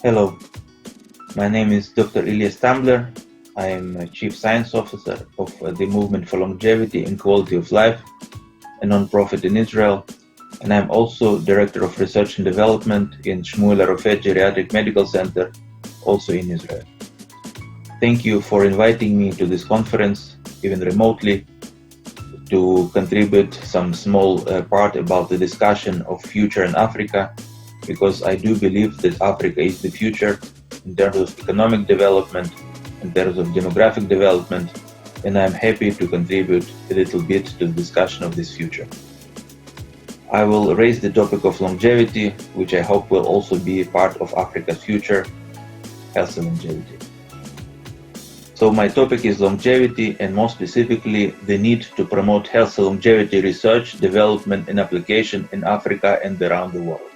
Hello, my name is Dr. Ilia Stambler. I am Chief Science Officer of the Movement for Longevity and Quality of Life, a non-profit in Israel, and I'm also Director of Research and Development in Shmuel Arofet Geriatric Medical Center, also in Israel. Thank you for inviting me to this conference, even remotely, to contribute some small part about the discussion of future in Africa, because I do believe that Africa is the future in terms of economic development, in terms of demographic development, and I'm happy to contribute a little bit to the discussion of this future. I will raise the topic of longevity, which I hope will also be a part of Africa's future, health and longevity. So my topic is longevity, and more specifically, the need to promote health and longevity research, development, and application in Africa and around the world.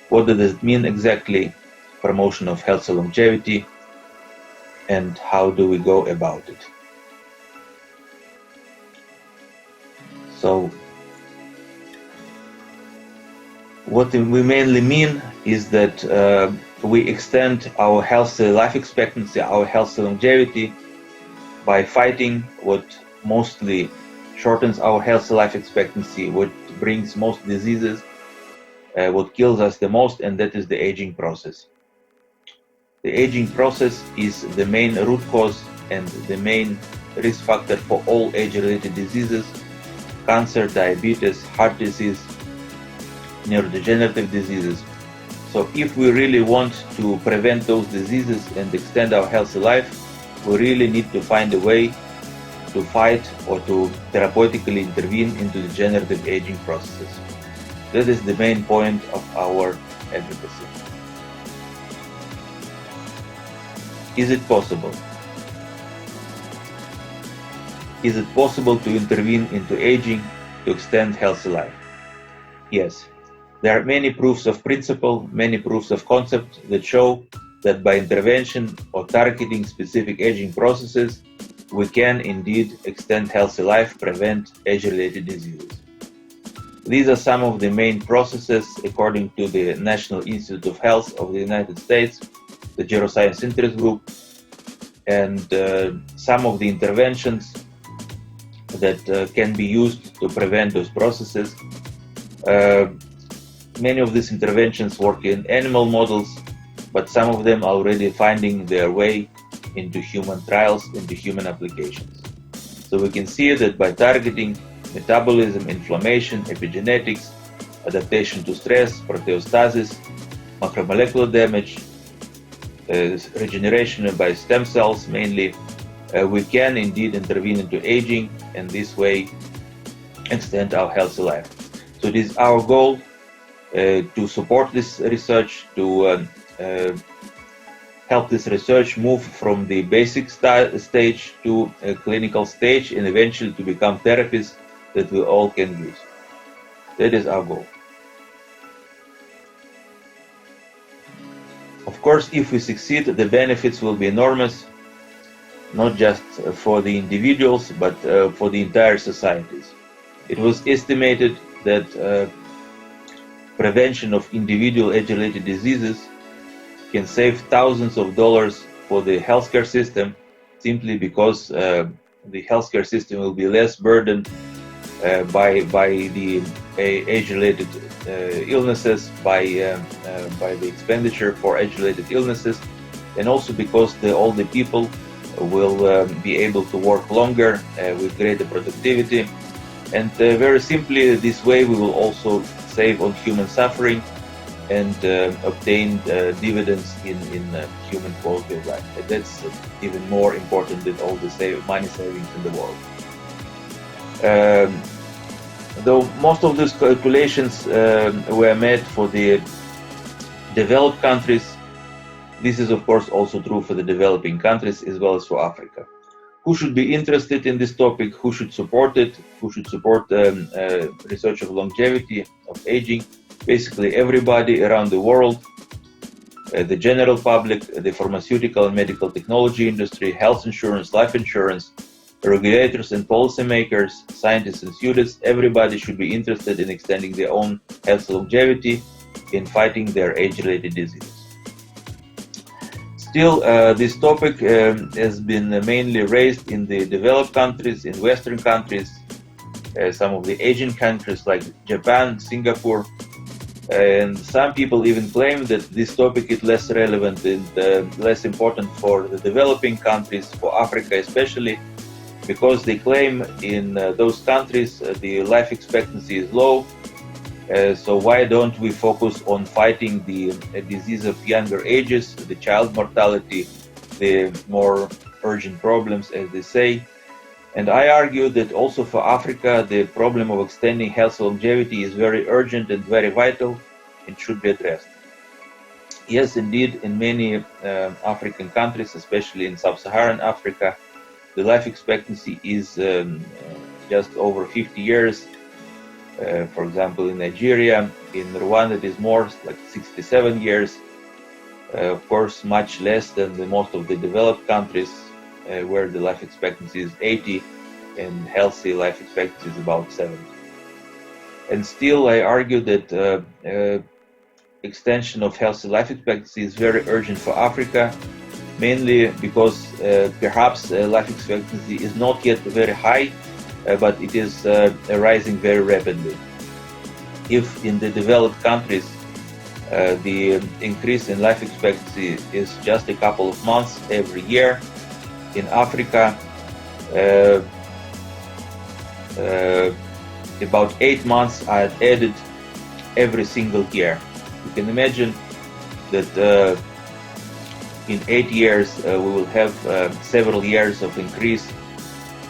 What does it mean exactly, promotion of health and longevity, and how do we go about it? So, what we mainly mean is that we extend our healthy life expectancy, our healthy longevity, by fighting what mostly shortens our healthy life expectancy, what brings most diseases, what kills us the most, and that is the aging process. The aging process is the main root cause and the main risk factor for all age-related diseases: cancer, diabetes, heart disease, neurodegenerative diseases. So if we really want to prevent those diseases and extend our healthy life, we really need to find a way to fight or to therapeutically intervene into degenerative aging processes. That is the main point of our advocacy. Is it possible? Is it possible to intervene into aging to extend healthy life? Yes. There are many proofs of principle, many proofs of concept that show that by intervention or targeting specific aging processes, we can indeed extend healthy life, prevent age-related diseases. These are some of the main processes according to the National Institute of Health of the United States, the Geroscience interest group, and some of the interventions that can be used to prevent those processes. Many of these interventions work in animal models, but some of them are already finding their way into human trials, into human applications. So we can see that by targeting metabolism, inflammation, epigenetics, adaptation to stress, proteostasis, macromolecular damage, regeneration by stem cells mainly, we can indeed intervene into aging and this way extend our healthy life. So it is our goal to support this research, to help this research move from the basic stage to a clinical stage and eventually to become therapies that we all can use. That is our goal. Of course, if we succeed, the benefits will be enormous, not just for the individuals, but for the entire societies. It was estimated that prevention of individual age-related diseases can save thousands of dollars for the healthcare system, simply because the healthcare system will be less burdened by the age-related illnesses, by the expenditure for age-related illnesses, and also because the older people will be able to work longer with greater productivity. And very simply, this way we will also save on human suffering and obtain dividends in human quality of life. And that's even more important than all the money savings in the world. Though most of these calculations were made for the developed countries, this is of course also true for the developing countries as well as for Africa. Who should be interested in this topic? Who should support it? Who should support research of longevity, of aging? Basically everybody around the world, the general public, the pharmaceutical and medical technology industry, health insurance, life insurance, regulators and policymakers, scientists and students, everybody should be interested in extending their own health longevity in fighting their age-related diseases. Still, this topic has been mainly raised in the developed countries, in Western countries, some of the Asian countries like Japan, Singapore, and some people even claim that this topic is less relevant and less important for the developing countries, for Africa especially, because they claim in those countries the life expectancy is low. So why don't we focus on fighting the disease of younger ages, the child mortality, the more urgent problems, as they say. And I argue that also for Africa, the problem of extending health longevity is very urgent and very vital and should be addressed. Yes, indeed, in many African countries, especially in sub-Saharan Africa, the life expectancy is just over 50 years. For example, in Nigeria, in Rwanda, it is more, like 67 years. Of course, much less than most of the developed countries, where the life expectancy is 80 and healthy life expectancy is about 70. And still, I argue that extension of healthy life expectancy is very urgent for Africa, mainly because perhaps life expectancy is not yet very high, but it is rising very rapidly. If in the developed countries the increase in life expectancy is just a couple of months every year, in Africa about 8 months are added every single year. You can imagine that in 8 years we will have several years of increase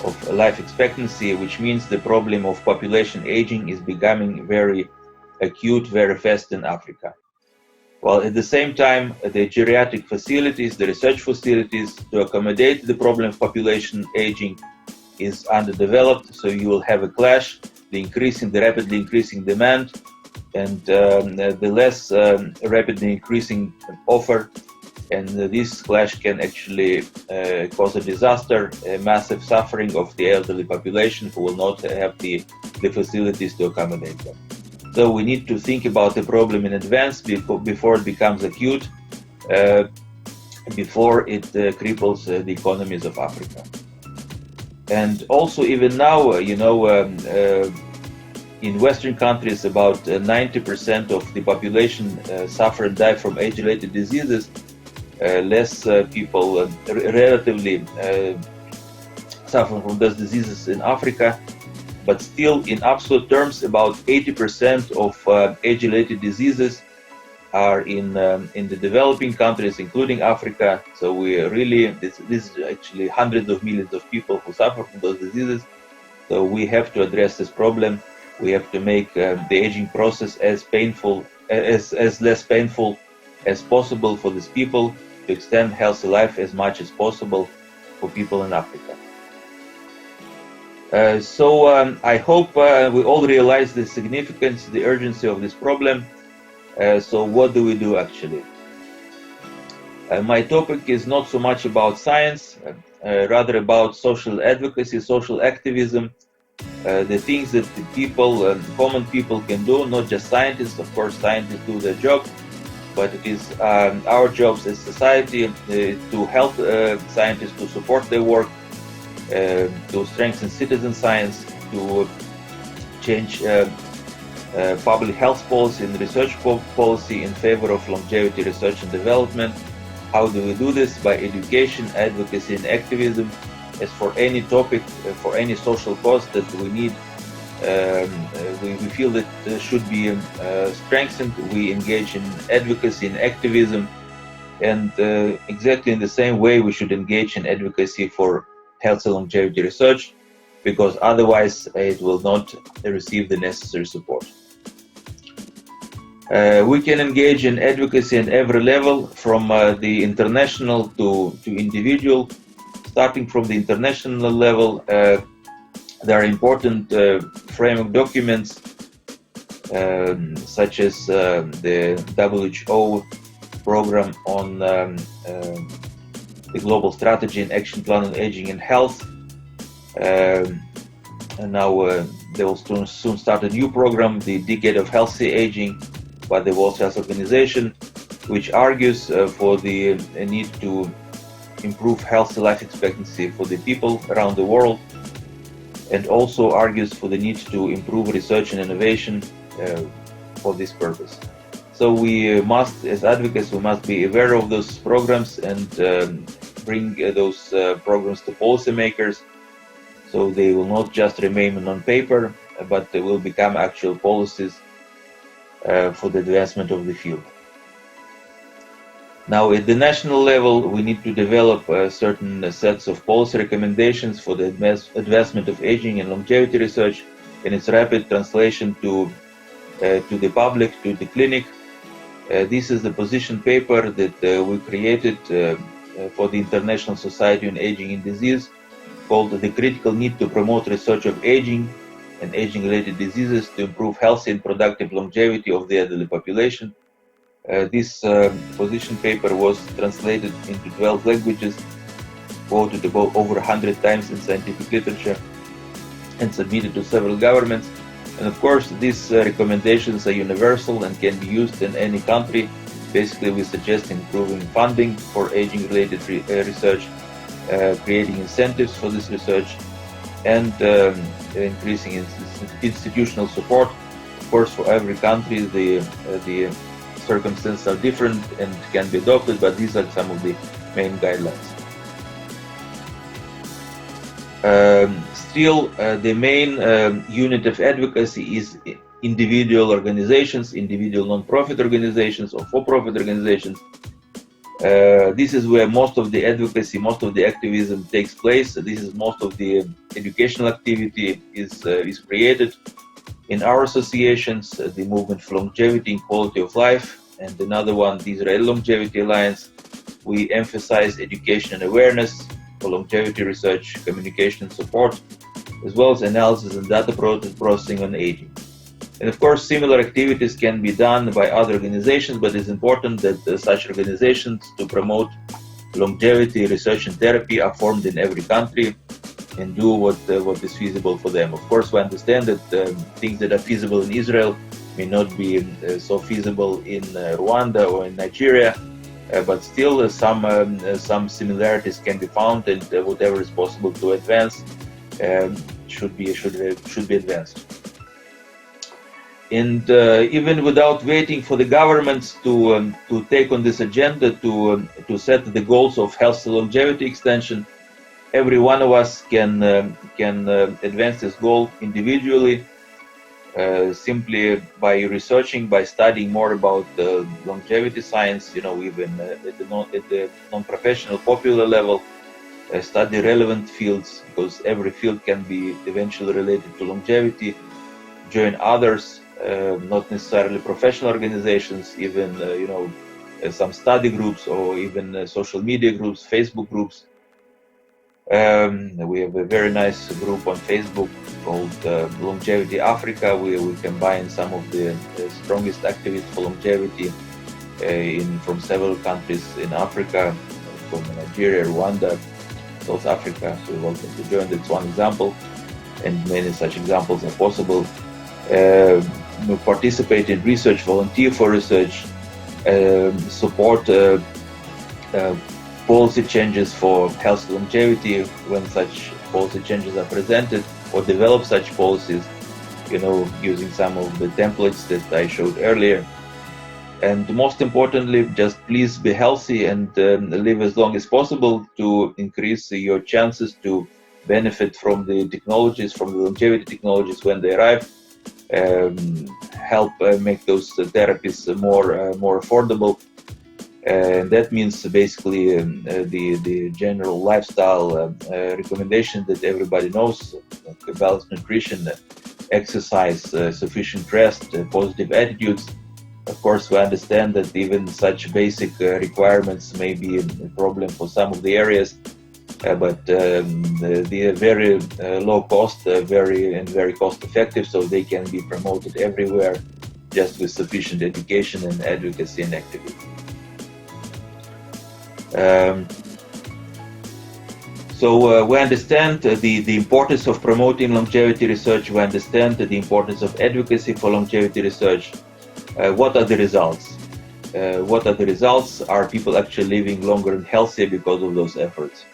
of life expectancy, which means the problem of population aging is becoming very acute very fast in Africa. While at the same time, the geriatric facilities, the research facilities to accommodate the problem of population aging is underdeveloped, so you will have a clash, the rapidly increasing demand and the less rapidly increasing offer, and this clash can actually cause a disaster, a massive suffering of the elderly population who will not have the facilities to accommodate them. So we need to think about the problem in advance before it becomes acute, before it cripples the economies of Africa. And also even now, in Western countries, about 90% of the population suffer and die from age-related diseases. Less people relatively suffer from those diseases in Africa, but still in absolute terms about 80% of age-related diseases are in the developing countries, including Africa. So we really, this is actually hundreds of millions of people who suffer from those diseases. So we have to address this problem. We have to make the aging process as less painful as possible for these people, to extend healthy life as much as possible for people in Africa. So I hope we all realize the significance, the urgency of this problem. So what do we do actually? My topic is not so much about science, rather about social advocacy, social activism, the things that the people, common people can do, not just scientists. Of course, scientists do their job, but it is our jobs as society to help scientists to support their work, to strengthen citizen science, to change public health policy and research policy in favor of longevity research and development. How do we do this? By education, advocacy, and activism. As for any topic, for any social cause that we need, we feel that should be strengthened, we engage in advocacy and activism, and exactly in the same way we should engage in advocacy for health and longevity research, because otherwise it will not receive the necessary support. We can engage in advocacy at every level, from the international to individual. Starting from the international level, there are important framework documents such as the WHO program on the global strategy and action plan on aging and health. And now they will soon start a new program, the Decade of Healthy Aging, by the World Health Organization. which argues for the need to improve healthy life expectancy for the people around the world, and also argues for the need to improve research and innovation for this purpose. So we must, as advocates, we must be aware of those programs and bring those programs to policymakers, so they will not just remain on paper, but they will become actual policies for the advancement of the field. Now, at the national level, we need to develop certain sets of policy recommendations for the advancement of aging and longevity research and its rapid translation to the public, to the clinic. This is the position paper that we created for the International Society on Aging and Disease, called The Critical Need to Promote Research of Aging and Aging-Related Diseases to Improve Healthy and Productive Longevity of the Elderly Population. This position paper was translated into 12 languages, quoted about over 100 times in scientific literature, and submitted to several governments. And of course, these recommendations are universal and can be used in any country. Basically, we suggest improving funding for aging-related research, creating incentives for this research, and increasing institutional support. Of course, for every country, the circumstances are different and can be adopted, but these are some of the main guidelines. Still, the main unit of advocacy is individual organizations, individual non-profit organizations or for-profit organizations. This is where most of the advocacy, most of the activism takes place. This is most of the educational activity is created. In our associations, the Movement for Longevity and Quality of Life, and another one, the Israel Longevity Alliance, we emphasize education and awareness for longevity research, communication and support, as well as analysis and data processing on aging. And of course, similar activities can be done by other organizations, but it's important that such organizations to promote longevity research and therapy are formed in every country and do what is feasible for them. Of course, we understand that things that are feasible in Israel may not be so feasible in Rwanda or in Nigeria, but still some similarities can be found, and whatever is possible to advance should be advanced. And even without waiting for the governments to take on this agenda to set the goals of health and longevity extension, every one of us can advance this goal individually, simply by researching, by studying more about the longevity science. Even at the non-professional popular level, study relevant fields, because every field can be eventually related to longevity. Join others, not necessarily professional organizations, even some study groups or even social media groups, Facebook groups. We have a very nice group on Facebook called Longevity Africa, where we combine some of the strongest activists for longevity from several countries in Africa, from Nigeria, Rwanda, South Africa. So you're welcome to join. That's one example, and many such examples are possible. Participate in research, volunteer for research, support policy changes for health longevity when such policy changes are presented, or develop such policies, using some of the templates that I showed earlier. And most importantly, just please be healthy and live as long as possible to increase your chances to benefit from the technologies, from the longevity technologies when they arrive. Help make those therapies more affordable. And that means basically the general lifestyle recommendations that everybody knows, like balanced nutrition, exercise, sufficient rest, positive attitudes. Of course, we understand that even such basic requirements may be a problem for some of the areas, but they are very low cost, very cost effective, so they can be promoted everywhere just with sufficient education and advocacy and activity. So we understand the importance of promoting longevity research. We understand the importance of advocacy for longevity research. What are the results? what are the results? Are people actually living longer and healthier because of those efforts?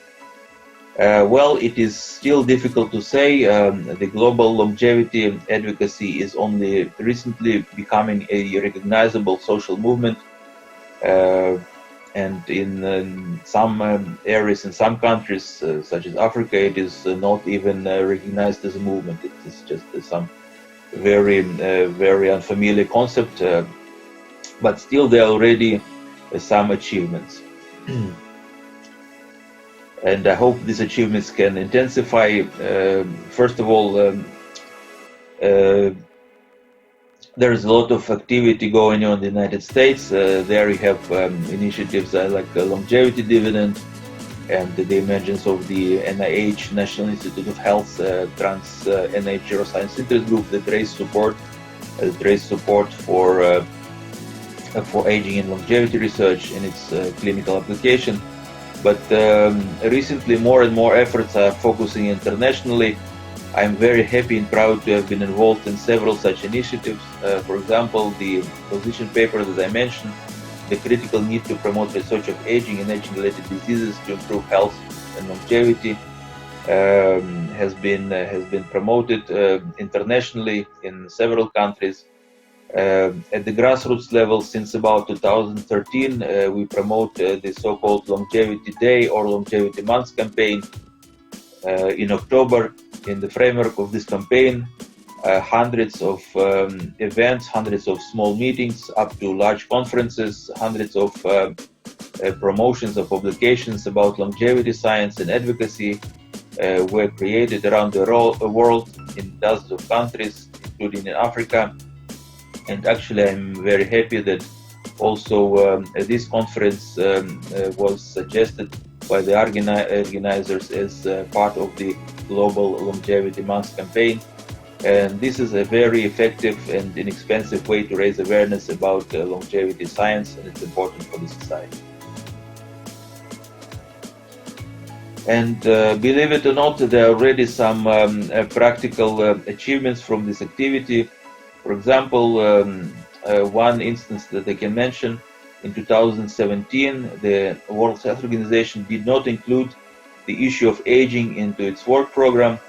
Well, it is still difficult to say. The global longevity advocacy is only recently becoming a recognizable social movement. And in some areas, in some countries, such as Africa, it is not even recognized as a movement. It is just some very unfamiliar concept, but still there are already some achievements. And I hope these achievements can intensify. First of all, there is a lot of activity going on in the United States. There you have initiatives like the longevity dividend and the emergence of the NIH, National Institute of Health, NIH Geroscience interest group that raise support for aging and longevity research in its clinical application. But recently, more and more efforts are focusing internationally. I'm very happy and proud to have been involved in several such initiatives. For example, the position paper that I mentioned, the critical need to promote research of aging and aging-related diseases to improve health and longevity, has been promoted internationally in several countries. At the grassroots level, since about 2013, we promote the so-called Longevity Day or Longevity Month campaign. In October, in the framework of this campaign, hundreds of events, hundreds of small meetings, up to large conferences, hundreds of promotions of publications about longevity science and advocacy were created around the world in dozens of countries, including in Africa. And actually, I'm very happy that also this conference was suggested by the organizers as part of the Global Longevity Month campaign. And this is a very effective and inexpensive way to raise awareness about longevity science, and it's important for the society. And believe it or not, there are already some practical achievements from this activity. For example, one instance that I can mention, in 2017, the World Health Organization did not include the issue of aging into its work program.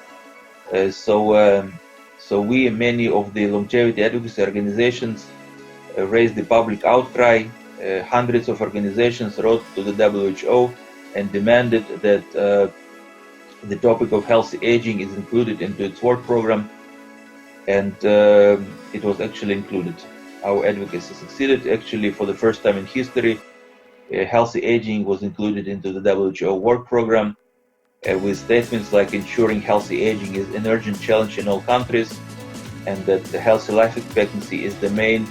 So we and many of the longevity advocacy organizations raised the public outcry. Hundreds of organizations wrote to the WHO and demanded that the topic of healthy aging is included into its work program. And it was actually included. Our advocacy succeeded. Actually, for the first time in history, healthy aging was included into the WHO work program, with statements like ensuring healthy aging is an urgent challenge in all countries, and that the healthy life expectancy is the main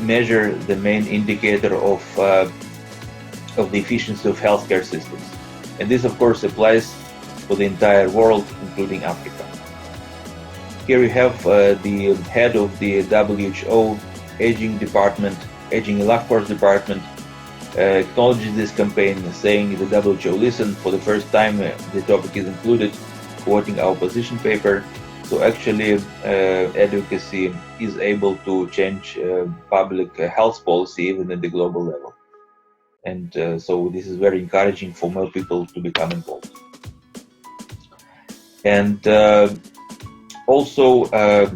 measure, the main indicator of the efficiency of healthcare systems. And this, of course, applies for the entire world, including Africa. Here you have the head of the WHO Aging Department, Aging and Life Course Department, acknowledges this campaign, saying the WHO listened. For the first time, the topic is included, quoting our position paper. So actually, advocacy is able to change public health policy even at the global level. And so this is very encouraging for more people to become involved. And also a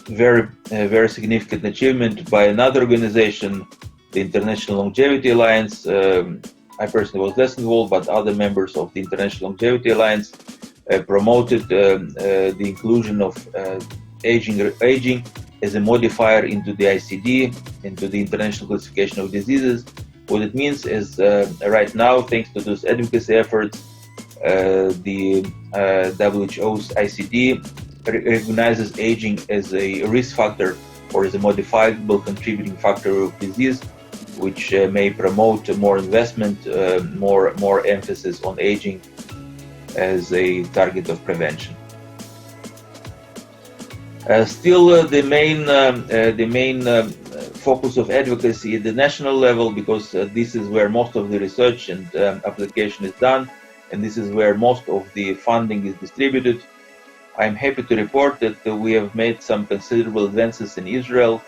very significant achievement by another organization, the International Longevity Alliance. I personally was less involved, but other members of the International Longevity Alliance promoted the inclusion of aging as a modifier into the ICD, into the International Classification of Diseases. What it means is right now, thanks to those advocacy efforts, the WHO's ICD recognizes aging as a risk factor or as a modifiable contributing factor of disease, which may promote more investment, more emphasis on aging as a target of prevention. Still, the main focus of advocacy at the national level, because this is where most of the research and application is done, and this is where most of the funding is distributed. I'm happy to report that we have made some considerable advances in Israel.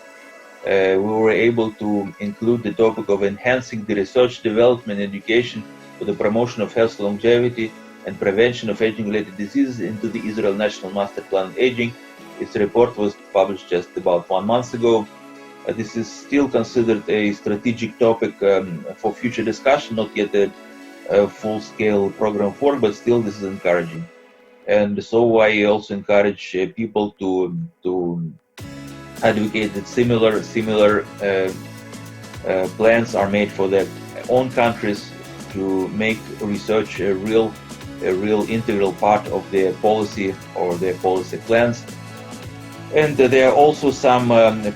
we were able to include the topic of enhancing the research, development, and education for the promotion of health, longevity, and prevention of aging-related diseases into the Israel National Masterplan on Aging. Its report was published just about 1 month ago. This is still considered a strategic topic for future discussion, not yet a full-scale program for, but still this is encouraging. And so I also encourage people to advocate that similar plans are made for their own countries to make research a real integral part of their policy or their policy plans. And there are also some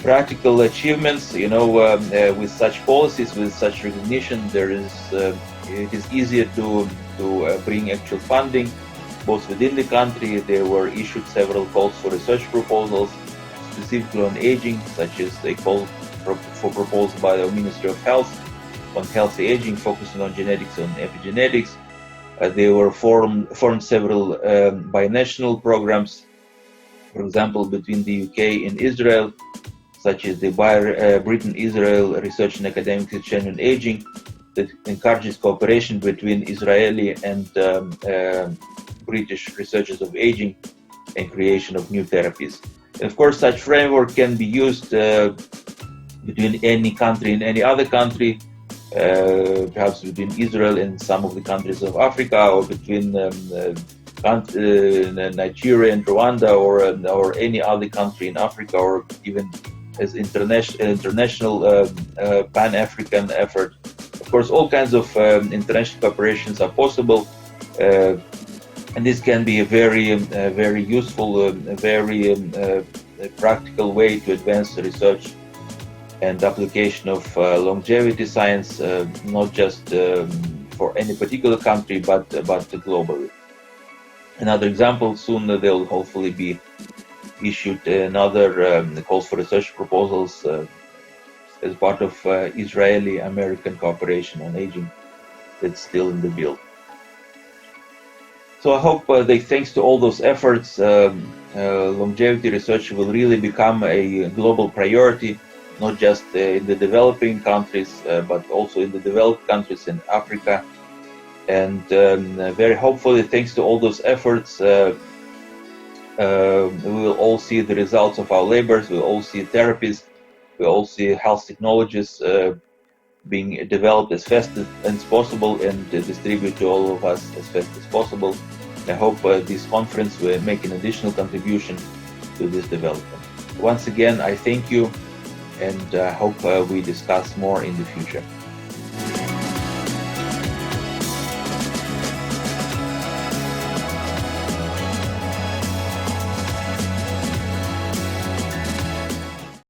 practical achievements, with such policies, with such recognition. It is easier to bring actual funding, both within the country. There were issued several calls for research proposals, specifically on aging, such as a call for proposal by the Ministry of Health on healthy aging, focusing on genetics and epigenetics. There were formed several binational programs, for example, between the UK and Israel, such as the Britain-Israel Research and Academic Exchange on Aging, that encourages cooperation between Israeli and British researchers of aging and creation of new therapies. And of course, such framework can be used between any country and any other country, perhaps between Israel and some of the countries of Africa, or between Nigeria and Rwanda, or any other country in Africa, or even as international Pan-African effort. Of course, all kinds of international cooperations are possible, and this can be a very useful, very practical way to advance the research and application of longevity science, not just for any particular country, but globally. Another example, soon there will hopefully be issued another calls for research proposals as part of Israeli-American cooperation on aging that's still in the build. So I hope that thanks to all those efforts, longevity research will really become a global priority, not just in the developing countries, but also in the developed countries in Africa. And very hopefully, thanks to all those efforts, we will all see the results of our labors. We'll all see therapies. We'll all see health technologies being developed as fast as possible and distributed to all of us as fast as possible. I hope this conference will make an additional contribution to this development. Once again, I thank you, and I hope we discuss more in the future.